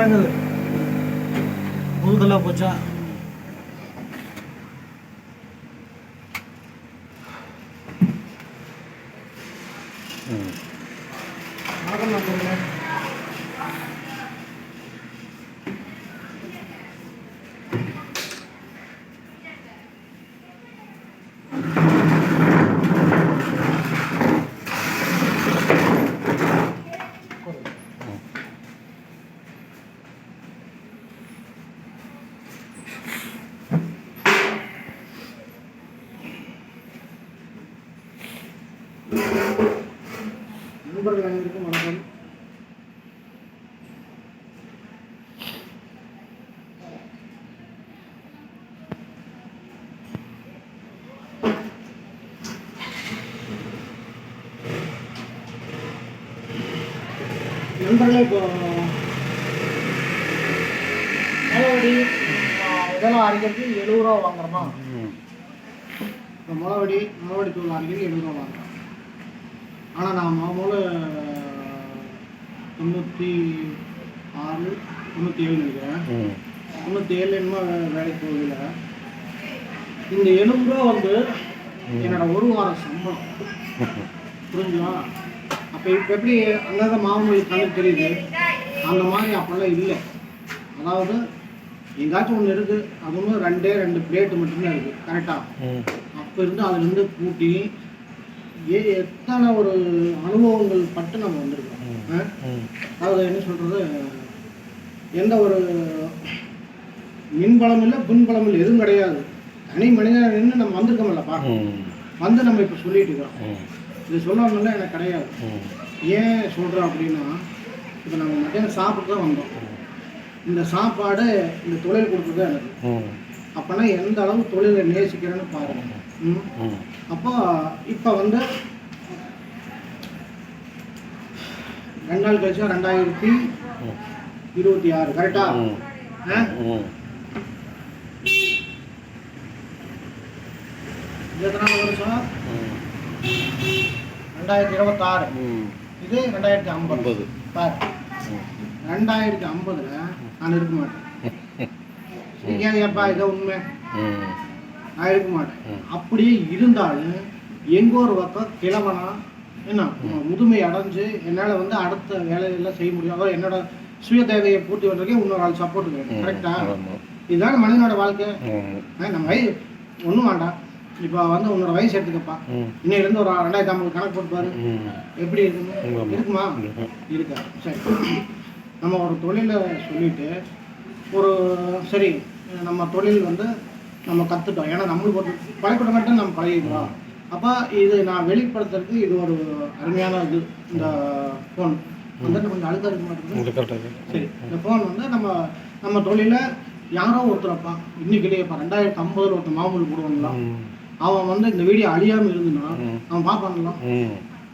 இறங்குது. முதுகெல்லாம் போச்சா? நண்பர்கள் அனைவருக்கும் வணக்கம். நண்பர்களே, இப்போ முளவடி இதெல்லாம் அரைக்கிறதுக்கு 70 ரூபா வாங்குறோமா? இப்போ முளவடி தூள் அரைக்கிறதுக்கு 70 ரூபா வாங்குறோம். ஆனால் நான் மாமூல 96 97 நினைக்கிறேன். 97 என்னமோ வேலைக்கு போகல. இந்த 70 ரூபா வந்து என்னோட ஒரு வாரம் சம்பளம். புரிஞ்சுங்களா? அப்போ இப்போ எப்படி அங்கே மாமூல் கணக்கு தெரியுது, அந்த மாதிரி அப்போல்லாம் இல்லை. அதாவது எங்காச்சும் ஒன்று இருக்குது, அதுவும் 2 பிளேட்டு மட்டும்தான் இருக்குது. கரெக்டாக அப்போ இருந்து அதுலேருந்து கூட்டி எத்தனை ஒரு அனுபவங்கள் பட்டு நம்ம வந்திருக்கோம். அதாவது என்ன சொல்கிறது, எந்த ஒரு மின்பலம் இல்லை பின்பலம் இல்லை, எதுவும் கிடையாது. தனி மனிதன் நின்று நம்ம வந்திருக்கோம்லப்பா, வந்து நம்ம இப்போ சொல்லிட்டு இருக்கோம். இது சொல்லணும்ல எனக்கு கிடையாது. ஏன் சொல்கிறோம் அப்படின்னா, இப்போ நம்ம மத்தியானம் சாப்பிட்டு தான் வந்தோம். இந்த சாப்பாடு இந்த தொழில் கொடுத்தது எனக்கு. அப்போனா எந்த அளவு தொழிலை நேசிக்கிறேன்னு பாருங்க. அப்போ இப்போ வந்து 2 நாள் கழிச்சா 2026 கரெக்டா? எத்தனாவது வருஷம்? 2026. இது 2050. பாரு, 2050ல் நான் இருக்க மாட்டேன். ஏப்பா இதை உண்மை, நான் இருக்க மாட்டேன். அப்படியே இருந்தாலும் எங்கோ ஒரு பக்கம் கிழவனா என்ன முதுமை அடைஞ்சு என்னால் வந்து அடுத்த வேலையெல்லாம் செய்ய முடியாது. என்னோட சுய தேவையை பூர்த்தி பண்ணுறதுக்கே இன்னொரு ஆள் சப்போர்ட் வேணும். கரெக்டா? இதுதான் மனிதனோட வாழ்க்கை. நம்ம ஒன்றும் வேண்டாம். இப்போ வந்து உன்னோட வயசு எடுத்துக்கப்பா, இன்னையிலேருந்து ஒரு 2050 கணக்கு போட்டுப்பாரு, எப்படி இருக்குமா? இருக்கா? சரி, நம்ம ஒரு தொழிலை சொல்லிட்டு ஒரு சரி நம்ம தொழில் வந்து நம்ம கற்றுட்டோம். ஏன்னா நம்மளுக்கு ஒரு பழக்கூடம் மட்டும் நம்ம பழகிக்கிறோம். அப்போ இது நான் வெளிப்படுத்துறதுக்கு இது ஒரு அருமையான இது. இந்த ஃபோன் வந்து கொஞ்சம் அழுத்தம் இருக்க மாட்டேங்குது. சரி, இந்த ஃபோன் வந்து நம்ம தொழிலை யாரோ ஒருத்தரப்பா இன்னைக்கு இல்லையப்பா 2050 ஒருத்தர் மாமூல் போடுவாங்களா, அவன் வந்து இந்த வீடியோ அழியாமல் இருந்துன்னா அவன் பார்ப்பான்ல,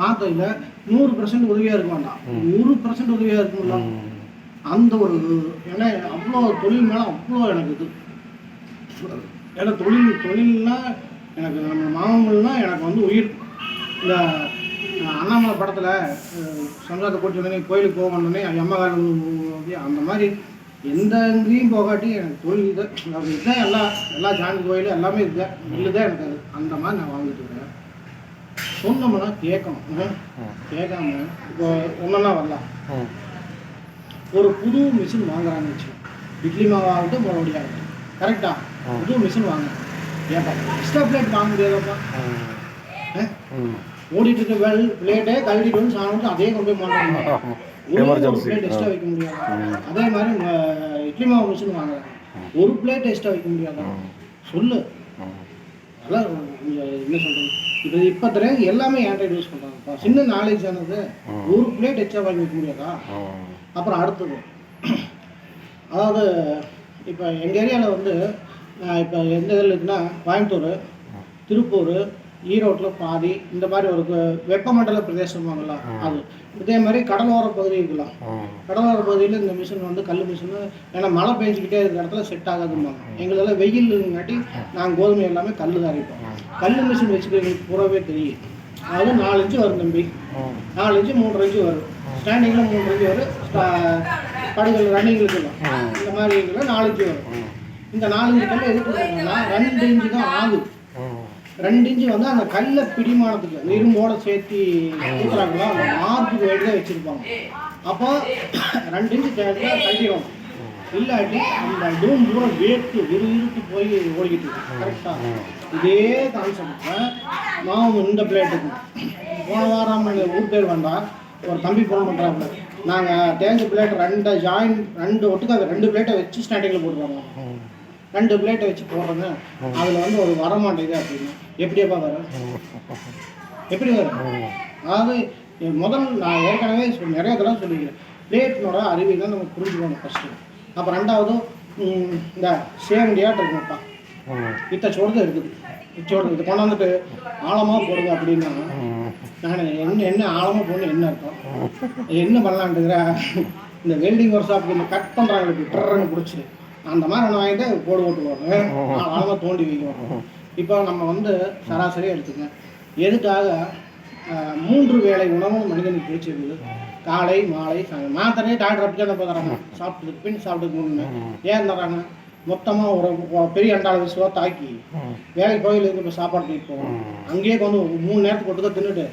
பார்த்ததில்ல 100% உதவியாக இருக்க வேண்டாம், 100% உதவியாக இருக்குங்களா? அந்த ஒரு ஏன்னா அவ்வளோ தொழில் மேலே அவ்வளோ எனக்கு இது. ஏன்னா தொழில்னா எனக்கு நம்ம மாமூல்னா எனக்கு வந்து உயிர். இந்த அண்ணாமலை படத்தில் சம்சாரத்தை கூட்டி வந்தோடனே கோயிலுக்கு போக வந்தோடனே அம்மாக்காரன் அந்த மாதிரி எந்த எங்கேயும் போகாட்டி எனக்கு தொழில் இது. அது இதுதான் எல்லா சாமி கோயில் எல்லாமே இதுதான் இல்லைதான் எனக்கு. அது அந்த மாதிரி நான் வாங்கிட்டு இருக்கேன். சொன்னோம்னா கேட்கணும். கேட்காம இப்போ ஒன்றா வரலாம். ஒரு புது மிஷின் வாங்குறாங்கன்னு வச்சுக்கோங்க, இட்லி மாவாகட்டும் முளவடியாகட்டும், கரெக்டா? புது மிஷின் வாங்க ஏப்பா எக்ஸ்ட்ரா பிளேட் வாங்க முடியாதப்பா. ஓடிட்டு இருக்க பிளேட்டே கழட்டிட்டு வந்து சாப்பிட்டு அதே கொண்டு போய் மாட்டாங்க. ஒரு பிளேட் எக்ஸ்ட்ரா வைக்க முடியாது. அதே மாதிரி இட்லி மாவு மிஷின் வாங்குறாங்க, ஒரு பிளேட் எக்ஸ்ட்ரா வைக்க முடியாதா? சொல்லு. அதெல்லாம் என்ன சொல்கிறது, இப்போ தெரியாது. எல்லாமே ஆண்ட்ராய்டு யூஸ் பண்ணுறாங்கப்பா. சின்ன நாலேஜ் ஆனது. ஒரு பிளேட் எக்ஸ்ட்ரா வாங்கி வைக்க முடியாதா? அப்புறம் அடுத்தது, அதாவது இப்போ எங்கள் ஏரியாவில் வந்து இப்போ எந்த இதில் இருக்குன்னா கோயம்புத்தூர், திருப்பூர், ஈரோட்டில் பாதி, இந்த மாதிரி ஒரு வெப்பமண்டல பிரதேசம் வாங்கலாம். அது இதே மாதிரி கடலோர பகுதி இருக்கலாம். கடலோர பகுதியில் இந்த மிஷின் வந்து கல் மிஷின், ஏன்னா மழை பெஞ்சிக்கிட்டே இருக்கிற இடத்துல செட் ஆகாதும்பாங்க. எங்களெல்லாம் வெயில்ங்காட்டி நாங்கள் கோதுமை எல்லாமே கல் தான் அரைப்போம். கல் மிஷின் வச்சுக்கிறவங்களுக்கு பூராவே தெரியும். அது 4 இன்ச்சு வரும் தம்பி, 4 இன்ச்சு 3 இன்ச்சு வரும். ஸ்டாண்டிங்கில் 3 இன்ச்சு வரும், படுகள் ரன்னிங்களுக்கு இந்த மாதிரி இதில் 4 இன்ச்சு வரும். இந்த 4 இன்ச்சு கல் எதுக்கு கொடுக்குறாங்கன்னா 2 இன்ச்சு தான் ஆகுது. 2 இன்ச்சு வந்து அந்த கல்லை பிடிமானத்துக்கு அந்த இரும்போட சேர்த்து கொடுக்குறாங்களா அந்த மார்க்குக்கு வேண்டி தான் வச்சுருப்பாங்க. அப்போ 2 இன்ச்சு தேவையாக கட்டிடுவாங்க. இல்லாட்டி அந்த டூம் பூரா வேர்த்து விறுவிறுத்து போய் ஓடிக்கிட்டு இருக்கு. கரெக்டாக இதே கான்செப்டில் மாவு இந்த பிளேட்டுக்கு போன வாரம் ஊர் பேர் வந்தால் ஒரு தம்பி ஃபோன் பண்ணுறாங்க. நாங்கள் தேஞ்ச பிளேட் 2 ஒட்டுக்காக 2 பிளேட்டை வச்சு ஸ்டார்டிங்கில் போட்டுருவாங்க. 2 பிளேட்டை வச்சு போடுறேங்க அதில் வந்து ஒரு வரமாட்டேங்குது அப்படின்னு. எப்படியாப்பா வரும்? எப்படி வரும்? அதாவது முதல் நான் ஏற்கனவே நிறைய தடவை சொல்லிக்கிறேன். பிளேட்டினோட அறிவியல் நம்ம புரிஞ்சுக்கணும் ஃபஸ்ட்டு. அப்புறம் 2வது இந்த சேவண்டியாட்டு இருக்கும்ப்பா இத்த சோடு இருக்குது. இச்சோடு இது கொண்டாந்துட்டு ஆழமாக போடுங்க அப்படின்னா நான் என்ன ஆழமாக போடணும் என்ன அர்த்தம்? என்ன பண்ணலான்ட்டுங்கிற இந்த வெல்டிங் ஒர்க் ஷாப் இந்த கட் பண்ணுறாங்களுக்கு ட்ரன்னு பிடிச்சி அந்த மாதிரி என்ன வாங்கிட்டு போடு ஓட்டுவாங்க. ஆழமாக தோண்டி வைக்குவாங்க. இப்போ நம்ம வந்து சராசரியாக எடுத்துக்கங்க. எதுக்காக 3 வேளை உணவும் மனிதனுக்கு பிடிச்சிருக்குது? காலை மாலை சாயங்காலம். மாத்திரையே டாக்டர் அப்படி தான் தராங்க. சாப்பிட்டு பின் சாப்பிட்டு முன்னு ஏன் தராங்க? மொத்தமாக ஒரு பெரிய அண்டாள விசுவாக தாக்கி வேலைக்கு கோயிலுக்கு இப்போ சாப்பாடு தூக்கிட்டு போவோம். அங்கேயே வந்து 3 நேரத்துக்கு ஒட்டுக்க தின்னுட்டு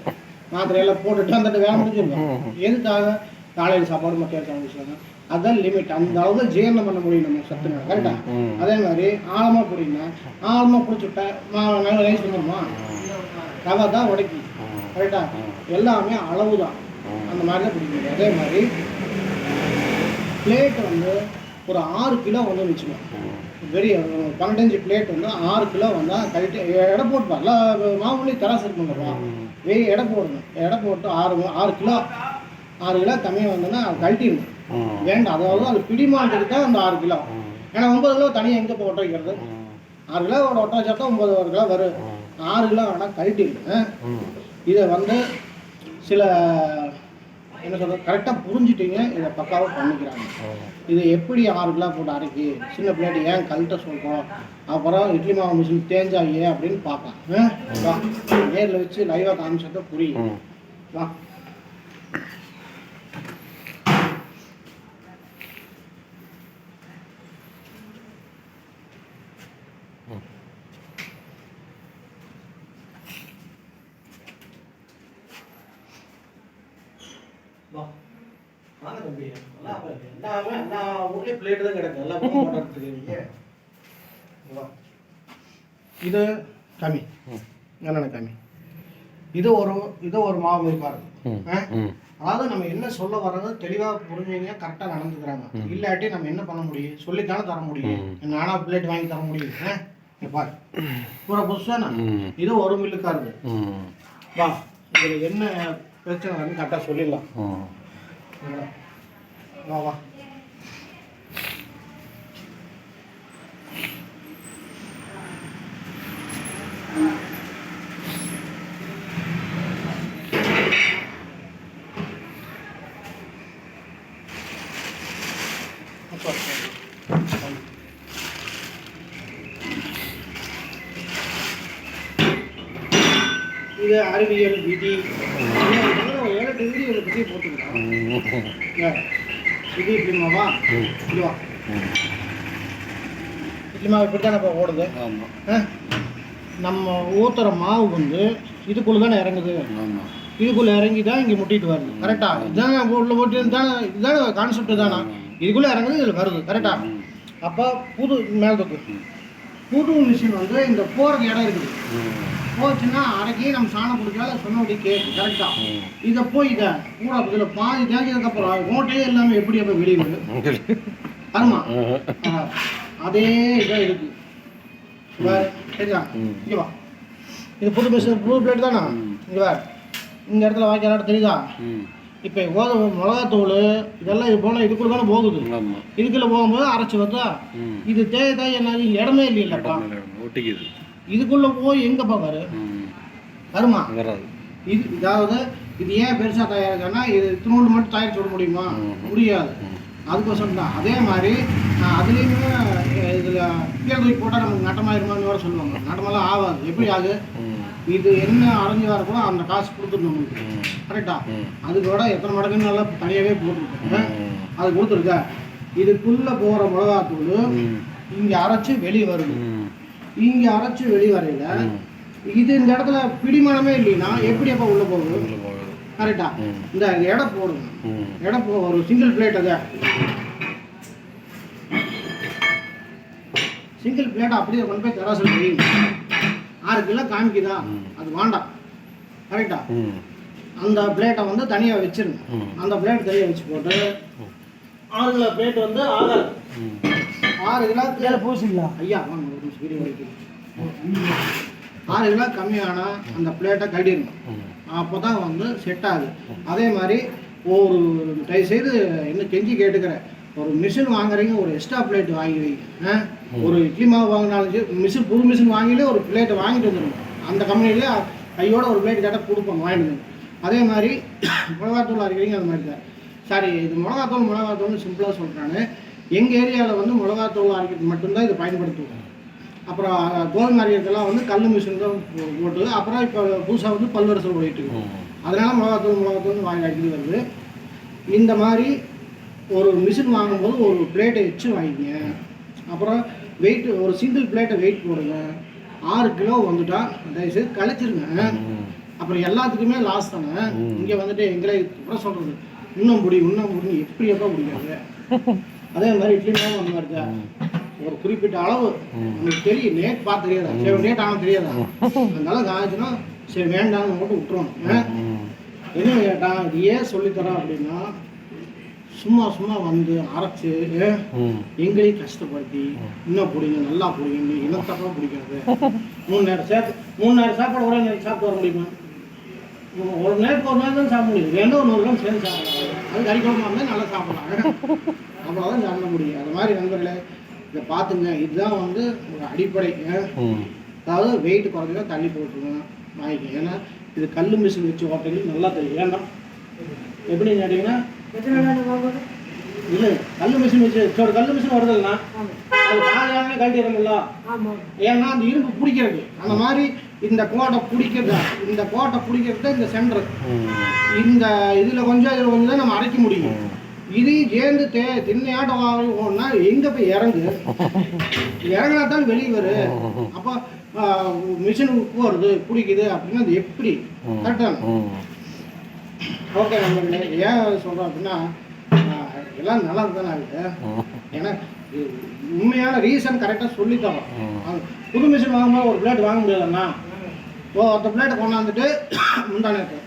மாத்திரையெல்லாம் போட்டுட்டு வந்துட்டு வேலை முடிஞ்சிருக்கோம். எதுக்காக? காலையில் சாப்பாடு மத்திய சாப்பிடுவாங்க. அதுதான் லிமிட். அந்த அளவுக்கு ஜீரணம் பண்ண முடியும் நம்ம சத்துங்க. கரெக்டாக அதே மாதிரி ஆழமாக பிடிங்கன்னா ஆழமாக பிடிச்சிட்டா நைஸ் பண்ணுமா ரவை தான் உடைக்கி. கரெக்டாக எல்லாமே அளவு தான். அந்த மாதிரி தான் பிடிக்கும். அதே மாதிரி பிளேட் வந்து ஒரு 6 கிலோ வந்து வச்சுக்கணும். பெரிய 12 பிளேட் வந்து 6 கிலோ வந்தால் கழிட்டு எடை போட்டுப்பா. எல்லாம் மாமூலி தராசு இருக்குங்கப்பா. எடை போடணும். எடை போட்டு 6 கிலோ கம்மியாக வந்தோன்னா அது கழட்டிடணும். வேண்டாம். அதாவது அது பிடிமானத்துக்கு தான் அந்த 6 கிலோ. ஏன்னா 9 கிலோ தனியாக எங்கே இப்போ ஒட்ட வைக்கிறது? 6 கிலோ ஒட்ட வச்சா 9 கிலோ வரும். 6 கிலோ வேணால் கழட்டிடணும். இதை வந்து சில என்ன சொல்கிறது கரெக்டாக புரிஞ்சுட்டீங்க. இதை பக்காவாக பண்ணிக்கிறாங்க. இதை எப்படி 6 கிலோ போட்டு அரைக்கி சின்ன பிளேட் ஏன் கழட்ட சொல்கிறோம்? அப்புறம் இட்லி மாவு மிஷின் தேஞ்சாயே அப்படின்னு பார்க்கலாம். வா நேரில் வச்சு லைவாக காமிச்சதை புரியும். வா வாங்க தம்பி. எல்லா ஊர்லேயும் பிளேட்டு தான் கிடக்கு. எல்லா பக்கம் போட்டுருக்கீங்க. இது கம்மி என்னென்ன கம்மி. இது ஒரு மாவு இருப்பாரு. அதாவது நம்ம என்ன சொல்ல வர்றது தெளிவாக புரிஞ்சுங்க. கரெக்டாக நடந்துக்கிறாங்க. இல்லாட்டி நம்ம என்ன பண்ண முடியும்? சொல்லித்தானே தர முடியும். நானா பிளேட் வாங்கி தர முடியும்? பாரு பூரா புதுசானா. இது ஒரு மில்லுக்காருது. வா இதில் என்ன பிரச்சனை வந்து கரெக்டாக சொல்லிடலாம். வா வா இது அறிவியல் விதி 7-8 வீடியோ பற்றி போட்டுருக்கோம். இது இட்லி மாவா? இதுவா இட்லி மாவு இப்படி தானே இப்போ ஓடுது. நம்ம ஊற்றுற மாவு வந்து இதுக்குள்ளே தானே இறங்குது. இதுக்குள்ளே இறங்கி தான் இங்கே முட்டிட்டு வருது. கரெக்டாக இதுதானே உள்ள போட்டு தானே. இதுதானே கான்செப்ட் தானே. இதுக்குள்ளே இறங்குது இதில் வருது. கரெக்டாக அப்போ புது மேலத்துக்கு புது மிஷின் வந்து இந்த போகிறதுக்கு இடம் இருக்குது. போச்சுன்னா அரைக்கி நம்ம சாணம் பிடிச்சாலும் சொன்னபடி கேட்கு. கரெக்டாக இதை போய் இதை கூட இதில் பாதி தேய்ச்சதுக்கப்புறம் மூட்டையே இல்லாமல் எப்படி அப்போ வெளியிடுது? அதுமா அதே இதாக இருக்குது. சரியா? இங்கே வா. இது புது மிஷின் புது பிளேட் தானே. இங்கே வேறு இந்த இடத்துல வாய்க்கிற இடம் தெரியுதா? இப்போ மிளகாத்தூள் இதெல்லாம் இது போனால் இதுக்குள்ள தானே போகுது. இதுக்குள்ளே போகும்போது அரைச்சி வந்தா இது தேய் என்ன இடமே இல்லைல்லப்பா. ஒட்டிக்குது. இதுக்குள்ளே போய் எங்கே பார்ப்பாரு? வருமா? இது இதாவது இது ஏன் பெருசாக தயாரிக்கன்னா இது இத்தினோடு மட்டும் தயாரிச்சு விட முடியுமா? முடியாது. அதுக்கோசரம் தான். அதே மாதிரி அதுலேயுமே இதில் கீழே தூக்கி போட்டால் நமக்கு நட்டமாயிருமான்னு வேறு சொல்லுவாங்க. நட்டமெல்லாம் ஆகாது. எப்படி ஆகுது? இது என்ன அரைஞ்சி வரக்கூட அந்த காசு கொடுத்துட்டு நம்மளுக்கு. கரெக்டாக அதுக்கு விட எத்தனை மடங்குன்னு நல்லா தனியாகவே போட்டுருக்கோம். அது கொடுத்துருக்கா. இதுக்குள்ளே போகிற மிளகாத்தூள் இங்கே அரைச்சி வெளியே வருது. இங்கே அரைச்சி வெளியே வரையில் இது இந்த இடத்துல பிடிமானமே இல்லைன்னா எப்படி அப்போ உள்ளே போகுது? கரெக்டா? இந்த எடை போடுங்க. எடை ஒரு சிங்கிள் பிளேட் அதை சிங்கிள் பிளேட்டை அப்படியே கொண்டு போய் தராசில் வைங்க. 6 கிலோ காமிக்குதா? அது வேண்டாம். கரெக்டா? அந்த பிளேட்டை வந்து தனியாக வச்சிருங்க. அந்த பிளேட் தனியாக வச்சு போட்டு 6 கிலோ பிளேட் வந்து ஆகாது. 6 கிலோ பூசிக்கலாம். ஐயா வாங்க ஒரு நிமிஷம் வீடியோ வைக்கிறேன். 6 கிலோ கம்மியானா அந்த பிளேட்டை கட்டிடணும். அப்போ தான் வந்து செட் ஆகுது. அதே மாதிரி ஒரு தயவுசெய்து இன்னும் கெஞ்சி கேட்டுக்கிறேன், ஒரு மிஷின் வாங்குறீங்க, ஒரு எக்ஸ்ட்ரா பிளேட் வாங்கி வைங்க. ஒரு இட்லி மாவு வாங்கினாலும் மிஷின் புது மிஷின் வாங்கிலே ஒரு பிளேட்டை வாங்கிட்டு வந்துடுங்க. அந்த கம்பெனிலே கையோட ஒரு பிளேட் கேட்டால் கொடுப்பாங்க, வாங்கிட்டு. அதே மாதிரி மிளகாத்தூள் அரைக்கிறீங்க, அது மாதிரி தான். சாரி, இது மிளகாத்தூள்னு சிம்பிளாக சொல்கிறானு. எங்கள் ஏரியாவில் வந்து மிளகாத்தூள் அரைக்கிறது மட்டும்தான் இது பயன்படுத்துவோம். அப்புறம் கோதுமை அரைக்கிறதுலாம் வந்து கல் மிஷின் தான் போட்டு, அப்புறம் இப்போ புதுசாக வந்து பல்வரிசல் ஓடிட்டு இருக்கு. அதனால் மிளகாத்தூள் வாங்கி அடிக்கிறது வருது. இந்த மாதிரி ஒரு மிஷின் வாங்கும்போது ஒரு பிளேட்டை வச்சு வாங்கிங்க. அப்புறம் வெயிட் ஒரு சிங்கிள் பிளேட்டை வெயிட் போடுங்க. 6 கிலோ வந்துட்டா தயவுசெய்து கழிச்சிருங்க. அப்புறம் எல்லாத்துக்குமே லாஸ் தானே. இங்கே வந்துட்டு எங்களை அப்புறம் சொல்கிறது இன்னும் முடியும் எப்படி எப்போ முடியாது. அதே மாதிரி இட்லி மாவும் அந்த மாதிரி தான். ஒரு குறிப்பிட்ட அளவு நமக்கு தெரியும். நேட் பார்த்து தெரியாதா? சரி, நேட் ஆனால் தெரியாதா? அதனால காய்ச்சுன்னா சரி வேண்டாம்னு மட்டும் விட்டுருவோம். என்ன கேட்டால் இது ஏன் சொல்லித்தரோம் அப்படின்னா, சும்மா வந்து அரைச்சி எங்களையும் கஷ்டப்படுத்தி இன்னும் பிடிங்க, நல்லா பிடிங்க, இனத்தப்பா பிடிக்காது. 3 நேரம் சாப்பாடு ஒரே நேரம் சாப்பிட்டு வர முடியுமா? ஒரு நேரத்துக்கு ஒரு நேரம் தான் சாப்பிட முடியும். ரெண்டும் ஒரு 100 கிராம் சேர்ந்து சாப்பிடலாம். அது கறிக்குழம்பா இருந்தால் நல்லா சாப்பிடலாம். அவ்வளோதான் சாப்பிட முடியும். அது மாதிரி நண்பர்களே இதை பார்த்துங்க. இதுதான் வந்து ஒரு அடிப்படை. அதாவது வெயிட் குறைஞ்சா தள்ளி போட்டுருங்க, வாங்கிக்க. ஏன்னா இது கல் மிஷின் வச்சு ஓட்டுறது நல்லா தெரியும். வேண்டாம் எப்படின்னு கேட்டிங்கன்னா, இல்லை கல் மிஷின் வச்சு ஒரு கல் மிஷின் வருதுன்னா அது காலையானே கழட்டிடுறோம்ல. ஏன்னா அந்த இரும்பு பிடிக்கிறது. அந்த மாதிரி இந்த கோட்டை பிடிக்கிறது இந்த சென்டர். இந்த இதில் கொஞ்சம் தான் நம்ம அரைக்க முடியும். இதையும் சேர்ந்து திண்ணையாட்டம் வாங்கினா எங்கே போய் இறங்கினா தான் வெளியே வரும். அப்போ மிஷின் உப்பு வருது பிடிக்குது அப்படின்னா அது எப்படி? கரெக்டான? ஓகே நண்பர்களே, ஏன் சொல்கிறோம் அப்படின்னா எல்லாம் நல்லா தானே ஆகுது. ஏன்னா உண்மையான ரீசன் கரெக்டாக சொல்லித்தரோம். புது மிஷின் வாங்கும்போது ஒரு பிளேட் வாங்க முடியாதுண்ணா. அந்த பிளேட்டை கொண்டாந்துட்டு முந்தானேட்டு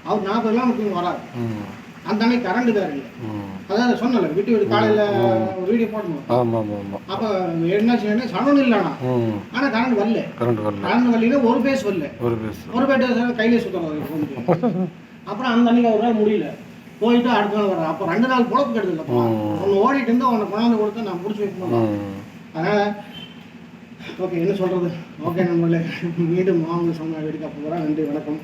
அவர் 40 கிலோமீட்டருக்கு வராது. அந்த அன்னைக்கு கரண்ட் தான் இல்லை. அதாவது சொன்னல வீட்டு காலையில் ஒரு வீடியோ போடணும். அப்போ என்ன செய்யணும், சனொன்னு இல்லைண்ணா. ஆனால் கரண்ட் வரல. கரண்ட் வரலன்னா ஒரு பேஸ் வரல. ஒரு பேஸ் கையிலே சுற்றுறது. அப்புறம் அந்த அன்னைக்கு ஒரு நாள் முடியல, போயிட்டு அடுத்த நாள் வர்றேன். அப்போ 2 நாள் பொழப்பு கெடுதலப்பா. ஒன்று ஓடிட்டு இருந்தால் ஒன்று கொண்டாந்து கொடுத்து நான் பிடிச்சி வைக்கணும். அதனால் ஓகே, என்ன சொல்கிறது. ஓகே நம்மளே மீண்டும் அவங்க சொன்ன வீட்டுக்கு போகிறேன். நன்றி, வணக்கம்.